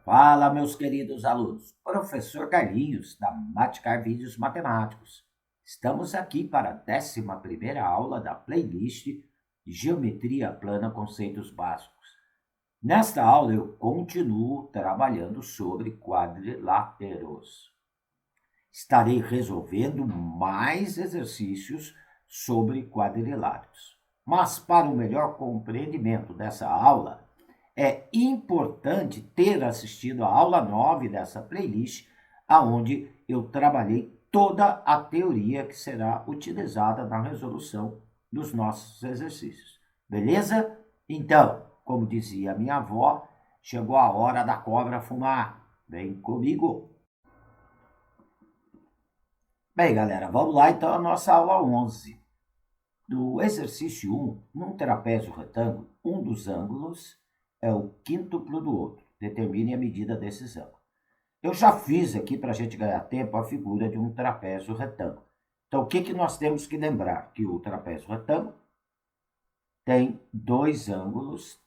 Fala, meus queridos alunos. Professor Carlinhos, da Maticar Vídeos Matemáticos. Estamos aqui para a 11ª aula da playlist de Geometria Plana Conceitos Básicos. Nesta aula, eu continuo trabalhando sobre quadriláteros. Estarei resolvendo mais exercícios sobre quadriláteros. Mas, para o melhor compreendimento dessa aula, é importante ter assistido a aula 9 dessa playlist, aonde eu trabalhei toda a teoria que será utilizada na resolução dos nossos exercícios. Beleza? Então, como dizia minha avó, chegou a hora da cobra fumar. Vem comigo! Bem, galera, vamos lá então a nossa aula 11. Do exercício 1, num trapézio retângulo, um dos ângulos é o quíntuplo do outro. Determine a medida desses ângulos. Eu já fiz aqui, para a gente ganhar tempo, a figura de um trapézio retângulo. Então, o que nós temos que lembrar? Que o trapézio retângulo tem dois ângulos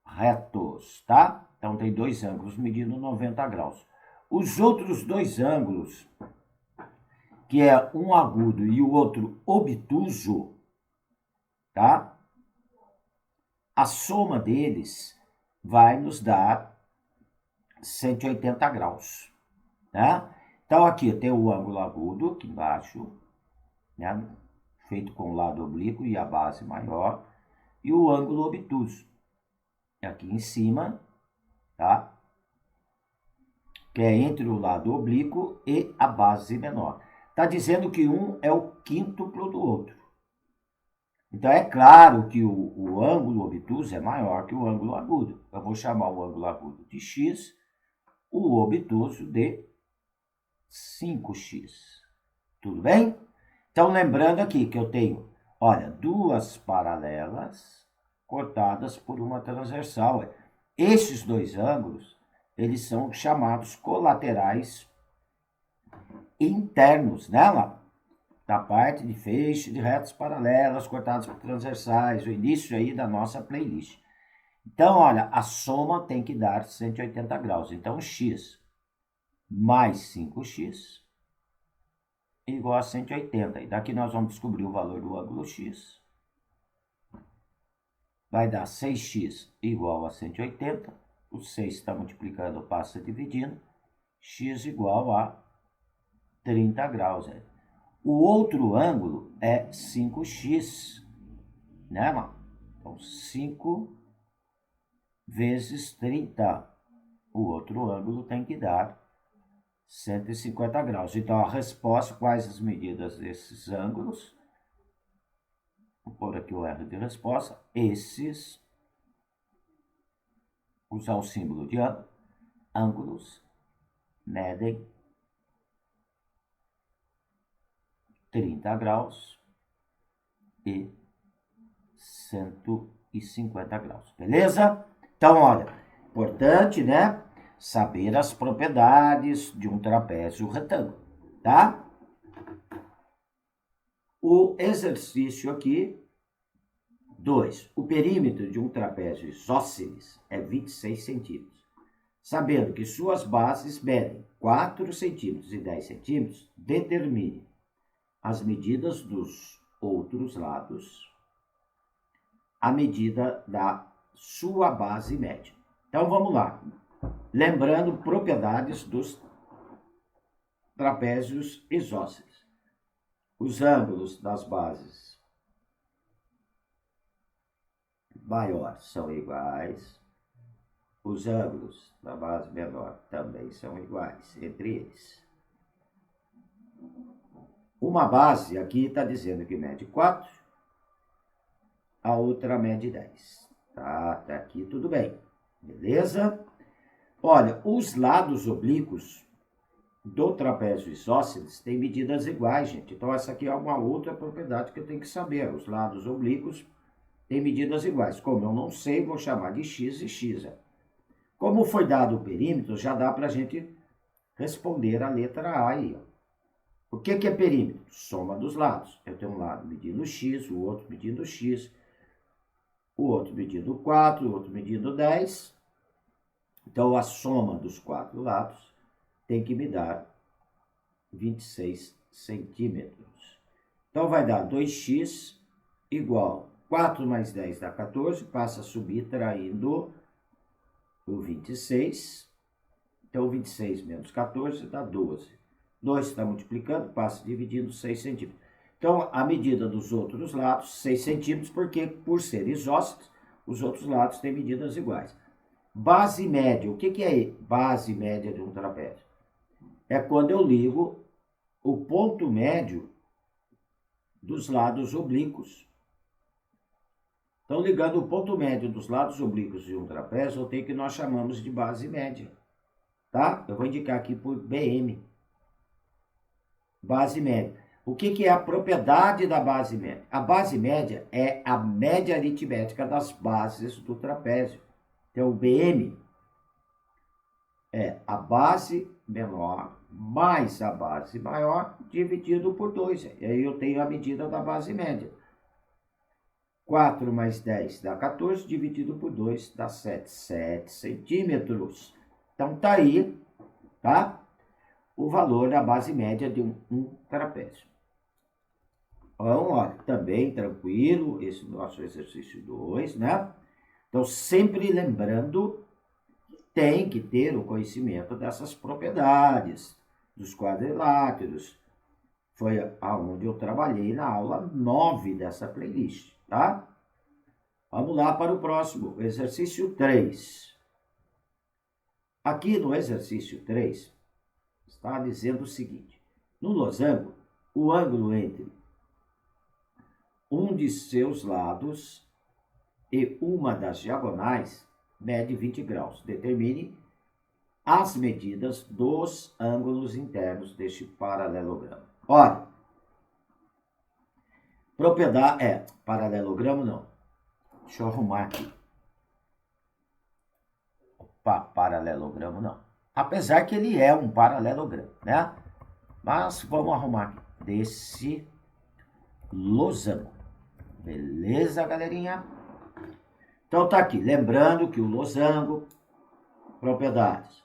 retos, tá? Então, tem dois ângulos medindo 90 graus. Os outros dois ângulos, que é um agudo e o outro obtuso, tá? A soma deles vai nos dar 180 graus, né? Então, aqui tem o ângulo agudo, aqui embaixo, né? Feito com o lado oblíquo e a base maior, e o ângulo obtuso, aqui em cima, tá? Que é entre o lado oblíquo e a base menor. Está dizendo que um é o quíntuplo do outro. Então, é claro que o ângulo obtuso é maior que o ângulo agudo. Eu vou chamar o ângulo agudo de x, o obtuso de 5x. Tudo bem? Então, lembrando aqui que eu tenho, olha, duas paralelas cortadas por uma transversal. Esses dois ângulos, eles são chamados colaterais internos, né, lá? Da parte de feixe de retas paralelas cortadas por transversais, o início aí da nossa playlist. Então, olha, a soma tem que dar 180 graus. Então, x mais 5x igual a 180. E daqui nós vamos descobrir o valor do ângulo x. Vai dar 6x igual a 180. O 6 está multiplicando, passa dividindo. X igual a 30 graus. O outro ângulo é 5x, né, mano? Então, 5 vezes 30. O outro ângulo tem que dar 150 graus. Então, a resposta, quais as medidas desses ângulos? Vou pôr aqui o R de resposta. Esses, usar o símbolo de ângulos, medem 30 graus e 150 graus. Beleza? Então, olha, importante, né? Saber as propriedades de um trapézio retângulo, tá? O exercício aqui, 2. O perímetro de um trapézio isósceles é 26 centímetros. Sabendo que suas bases medem 4 centímetros e 10 centímetros, determine as medidas dos outros lados, a medida da sua base média. Então, vamos lá. Lembrando propriedades dos trapézios isósceles. Os ângulos das bases maiores são iguais. Os ângulos da base menor também são iguais entre eles. Uma base aqui está dizendo que mede 4, a outra mede 10. Tá, até aqui tudo bem. Beleza? Olha, os lados oblíquos do trapézio isósceles têm medidas iguais, gente. Então, essa aqui é uma outra propriedade que eu tenho que saber. Os lados oblíquos têm medidas iguais. Como eu não sei, vou chamar de x e x. Como foi dado o perímetro, já dá para a gente responder a letra A aí, ó. O que é perímetro? Soma dos lados. Eu tenho um lado medindo x, o outro medindo x, o outro medindo 4, o outro medindo 10. Então, a soma dos 4 lados tem que me dar 26 centímetros. Então, vai dar 2x igual 4 mais 10 dá 14, passa a subir traindo o 26. Então, 26 menos 14 dá 12. 2 está multiplicando, passa dividindo 6 centímetros. Então, a medida dos outros lados, 6 centímetros, porque por ser isósceles, os outros lados têm medidas iguais. Base média. O que é base média de um trapézio? É quando eu ligo o ponto médio dos lados oblíquos. Então, ligando o ponto médio dos lados oblíquos de um trapézio, eu tenho o que nós chamamos de base média. Tá? Eu vou indicar aqui por BM. Base média. O que é a propriedade da base média? A base média é a média aritmética das bases do trapézio. Então, o BM é a base menor mais a base maior dividido por 2. E aí eu tenho a medida da base média. 4 mais 10 dá 14, dividido por 2 dá 7. 7 centímetros. Então, tá aí, tá? O valor da base média de um trapézio. Então, ó, também tranquilo, esse nosso exercício 2, né? Então, sempre lembrando, tem que ter o conhecimento dessas propriedades, dos quadriláteros. Foi aonde eu trabalhei na aula 9 dessa playlist, tá? Vamos lá para o próximo, exercício 3. Aqui no exercício 3, está dizendo o seguinte: no losango, o ângulo entre um de seus lados e uma das diagonais mede 20 graus. Determine as medidas dos ângulos internos deste paralelogramo. Olha, propriedade paralelogramo não. Deixa eu arrumar aqui. Opa, paralelogramo não. Apesar que ele é um paralelogramo, né? Mas vamos arrumar aqui. Desse losango. Beleza, galerinha? Então tá aqui. Lembrando que o losango, propriedades.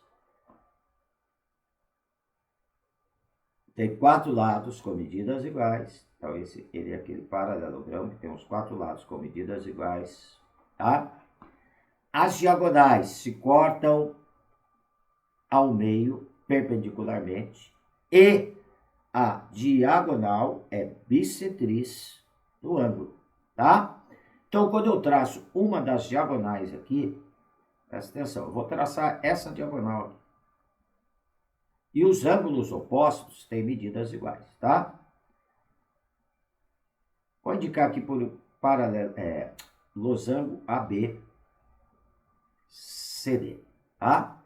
Tem 4 lados com medidas iguais. Então, ele é aquele paralelogramo que tem os 4 lados com medidas iguais, tá? As diagonais se cortam ao meio perpendicularmente e a diagonal é bissetriz do ângulo, tá? Então, quando eu traço uma das diagonais aqui, presta atenção, eu vou traçar essa diagonal aqui. E os ângulos opostos têm medidas iguais, tá? Vou indicar aqui por paralelo, losango AB, CD, tá?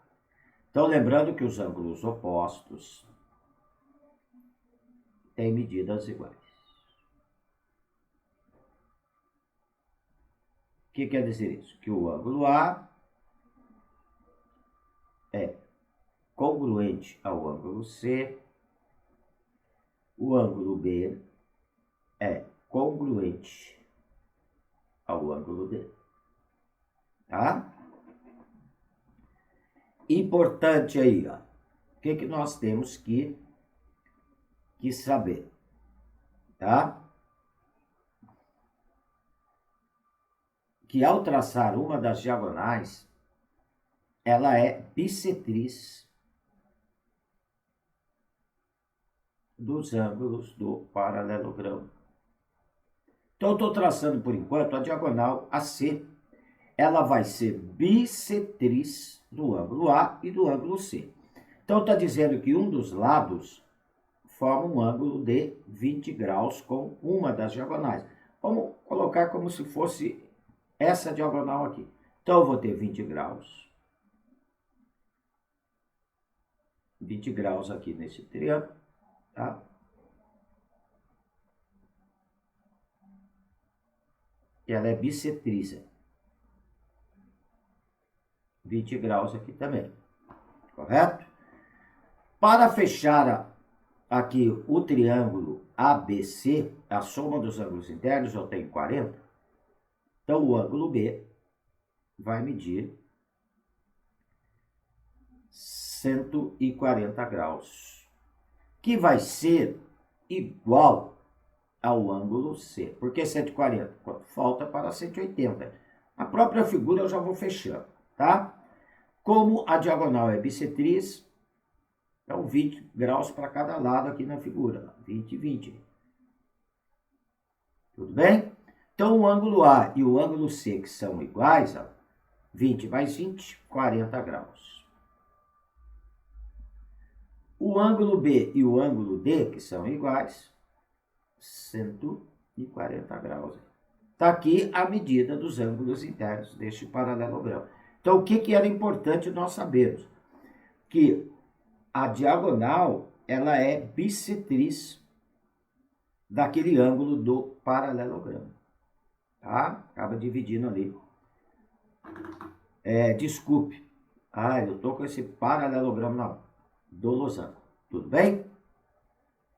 Então, lembrando que os ângulos opostos têm medidas iguais. O que quer dizer isso? Que o ângulo A é congruente ao ângulo C, o ângulo B é congruente ao ângulo D, tá? Importante aí, ó. O que nós temos que saber, tá? Que ao traçar uma das diagonais, ela é bissetriz dos ângulos do paralelogramo. Então, eu estou traçando, por enquanto, a diagonal AC. Ela vai ser bissetriz do ângulo A e do ângulo C. Então, está dizendo que um dos lados forma um ângulo de 20 graus com uma das diagonais. Vamos colocar como se fosse essa diagonal aqui. Então, eu vou ter 20 graus. 20 graus aqui nesse triângulo, tá? E ela é bissetriz. 20 graus aqui também, correto? Para fechar aqui o triângulo ABC, a soma dos ângulos internos eu tenho 40. Então, o ângulo B vai medir 140 graus, que vai ser igual ao ângulo C. Por que 140? Falta para 180. A própria figura eu já vou fechando, tá? Como a diagonal é bissetriz, então 20 graus para cada lado aqui na figura. 20 e 20. Tudo bem? Então o ângulo A e o ângulo C, que são iguais, ó, 20 mais 20, 40 graus. O ângulo B e o ângulo D, que são iguais, 140 graus. Está aqui a medida dos ângulos internos deste paralelogramo. Então, o que era importante nós sabermos? Que a diagonal, ela é bissetriz daquele ângulo do paralelogramo. Tá? Acaba dividindo ali. Desculpe. Eu tô com esse paralelogramo do losango. Tudo bem?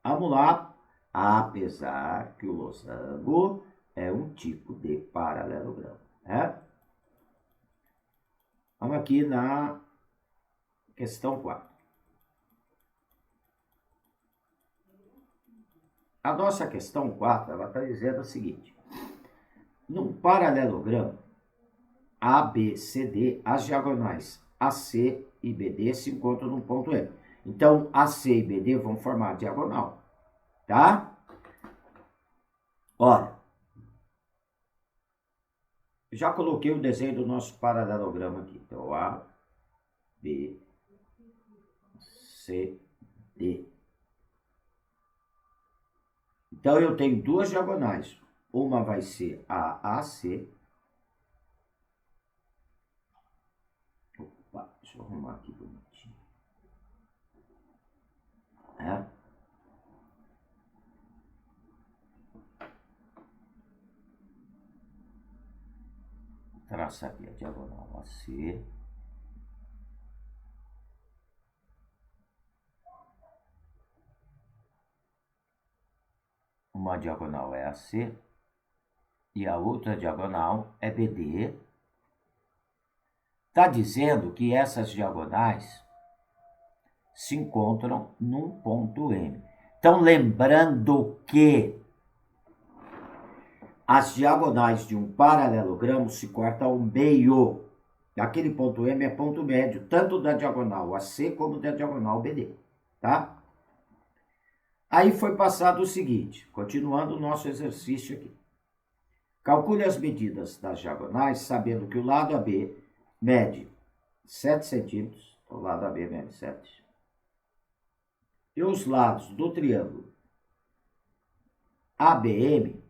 Vamos lá. Apesar que o losango é um tipo de paralelogramo, né? Vamos aqui na questão 4. A nossa questão 4, ela está dizendo o seguinte. Num paralelogramo ABCD, as diagonais AC e BD se encontram num ponto M. Então, AC e BD vão formar a diagonal, tá? Olha, já coloquei o desenho do nosso paralelogramo aqui. Então, A, B, C, D. Então, eu tenho duas diagonais. Uma vai ser a AC. Opa, deixa eu arrumar aqui bonitinho. Traçar aqui a diagonal AC. Uma diagonal é AC e a outra diagonal é BD. Está dizendo que essas diagonais se encontram num ponto M. Então, lembrando que as diagonais de um paralelogramo se cortam ao meio. Aquele ponto M é ponto médio, tanto da diagonal AC como da diagonal BD, tá? Aí foi passado o seguinte, continuando o nosso exercício aqui. Calcule as medidas das diagonais, sabendo que o lado AB mede 7 centímetros, o lado AB mede 7. E os lados do triângulo ABM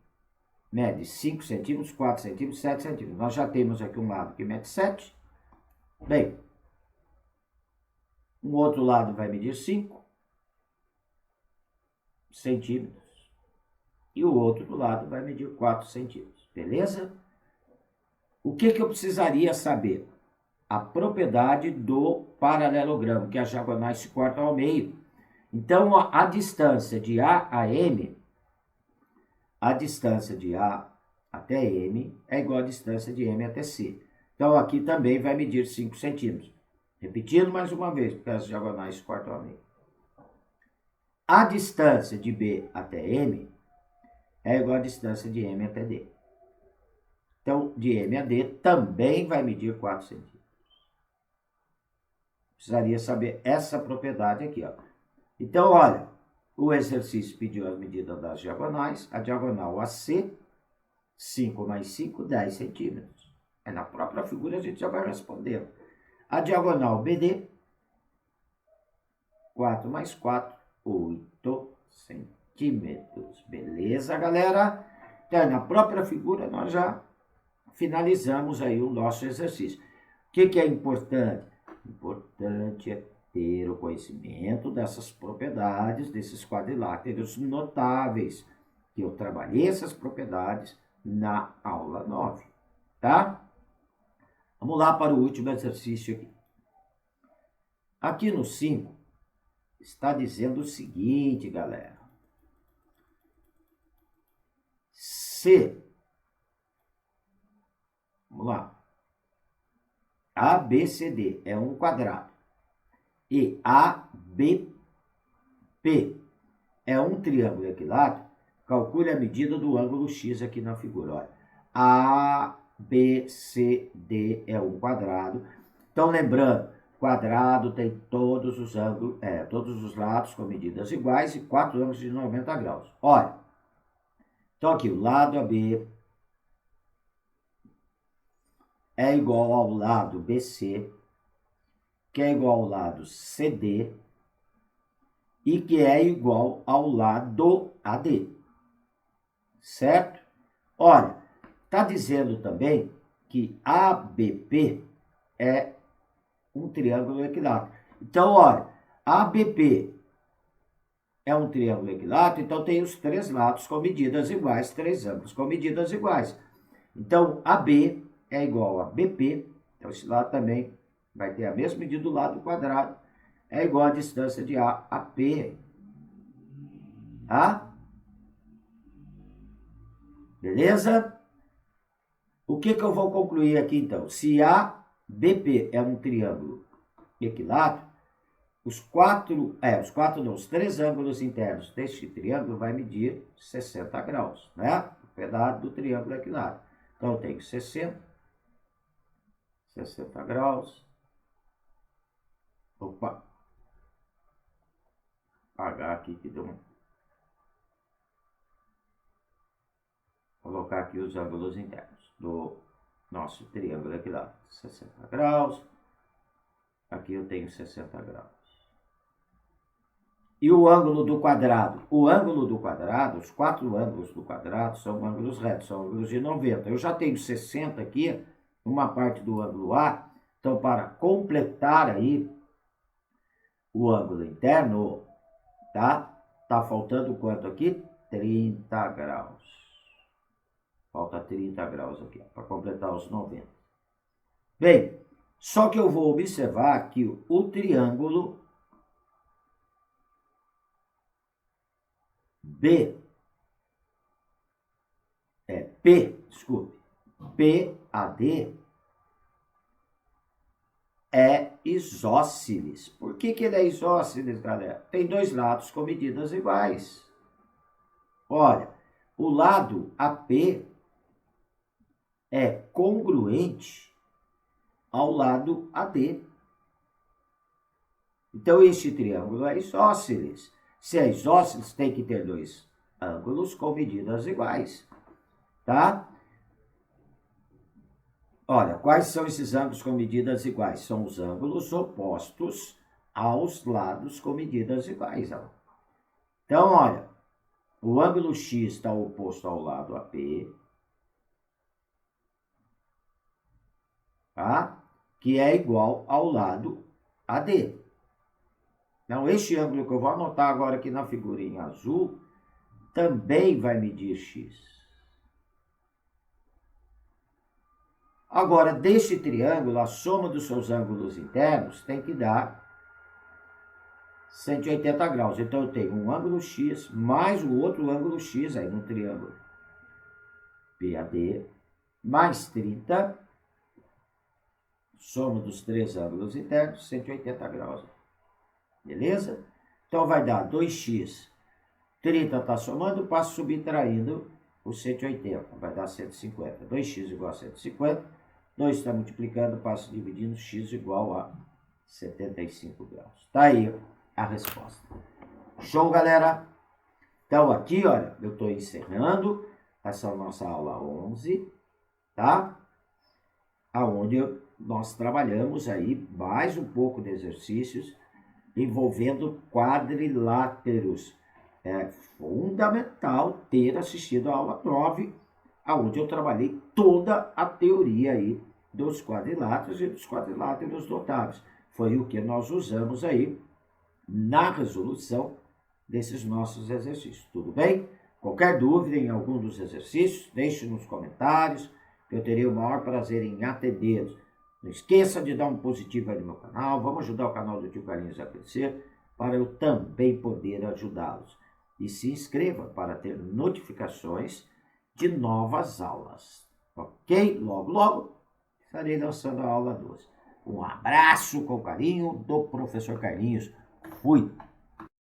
mede 5 centímetros, 4 centímetros, 7 centímetros. Nós já temos aqui um lado que mede 7. Bem, um outro lado vai medir 5 centímetros. E o outro lado vai medir 4 centímetros. Beleza? O que eu precisaria saber? A propriedade do paralelogramo, que as diagonais se cortam ao meio. Então, a distância de A a M, a distância de A até M é igual à distância de M até C. Então, aqui também vai medir 5 centímetros. Repetindo mais uma vez, porque as diagonais se cortam ao meio. A distância de B até M é igual à distância de M até D. Então, de M a D também vai medir 4 centímetros. Precisaria saber essa propriedade aqui, ó. Então, olha, o exercício pediu a medida das diagonais. A diagonal AC, 5 mais 5, 10 centímetros. Na própria figura a gente já vai respondendo. A diagonal BD, 4 mais 4, 8 centímetros. Beleza, galera? Então, na própria figura nós já finalizamos aí o nosso exercício. O que é importante? Importante é ter o conhecimento dessas propriedades, desses quadriláteros notáveis, que eu trabalhei essas propriedades na aula 9, tá? Vamos lá para o último exercício aqui. Aqui no 5, está dizendo o seguinte, galera. Se, vamos lá, ABCD é um quadrado e ABP é um triângulo equilátero, calcule a medida do ângulo X aqui na figura. Olha, ABCD é um quadrado. Então, lembrando, quadrado tem todos os ângulos, todos os lados com medidas iguais e 4 ângulos de 90 graus. Olha, então aqui o lado AB é igual ao lado BC, que é igual ao lado CD, e que é igual ao lado AD. Certo? Olha, está dizendo também que ABP é um triângulo equilátero. Então, olha, ABP é um triângulo equilátero, então tem os 3 lados com medidas iguais, 3 ângulos com medidas iguais. Então, AB é igual a BP, então esse lado também vai ter a mesma medida do lado quadrado, é igual a distância de A a P. Tá? Beleza? O que eu vou concluir aqui, então? Se ABP é um triângulo equilátero, os 3 ângulos internos deste triângulo vai medir 60 graus, né? O pedaço do triângulo equilátero. Então, eu tenho 60 graus. Opa! Apagar aqui que deu colocar aqui os ângulos internos do nosso triângulo equilátero. 60 graus. Aqui eu tenho 60 graus. E o ângulo do quadrado? O ângulo do quadrado, os 4 ângulos do quadrado são ângulos retos, são ângulos de 90. Eu já tenho 60 aqui, uma parte do ângulo A. Então, para completar aí o ângulo interno, tá? Tá faltando quanto aqui? 30 graus. Falta 30 graus aqui, para completar os 90. Bem, só que eu vou observar que o triângulo PAD é isósceles. Por que ele é isósceles, galera? Tem 2 lados com medidas iguais. Olha, o lado AP é congruente ao lado AD. Então, este triângulo é isósceles. Se é isósceles, tem que ter 2 ângulos com medidas iguais. Tá? Olha, quais são esses ângulos com medidas iguais? São os ângulos opostos aos lados com medidas iguais. Ó. Então, olha, o ângulo X está oposto ao lado AP, tá? Que é igual ao lado AD. Então, este ângulo que eu vou anotar agora aqui na figurinha azul também vai medir X. Agora, deste triângulo, a soma dos seus ângulos internos tem que dar 180 graus. Então, eu tenho um ângulo X mais o outro ângulo X aí no triângulo PAD, mais 30, soma dos 3 ângulos internos, 180 graus. Beleza? Então, vai dar 2x. 30 está somando, passo subtraindo o 180. Vai dar 150. 2x igual a 150. 2 está multiplicando, passo dividindo, x igual a 75 graus. Tá aí a resposta. Show, galera? Então, aqui, olha, eu estou encerrando essa nossa aula 11, tá? Aonde nós trabalhamos aí mais um pouco de exercícios envolvendo quadriláteros. É fundamental ter assistido a aula 9, onde eu trabalhei toda a teoria aí dos quadriláteros e dos quadriláteros notáveis. Foi o que nós usamos aí na resolução desses nossos exercícios. Tudo bem? Qualquer dúvida em algum dos exercícios, deixe nos comentários, que eu terei o maior prazer em atendê-los. Não esqueça de dar um positivo aí no meu canal. Vamos ajudar o canal do Tio Carlinhos a crescer, para eu também poder ajudá-los. E se inscreva para ter notificações de novas aulas. Ok? Logo, logo, estarei lançando a aula 12. Um abraço com carinho do professor Carlinhos. Fui!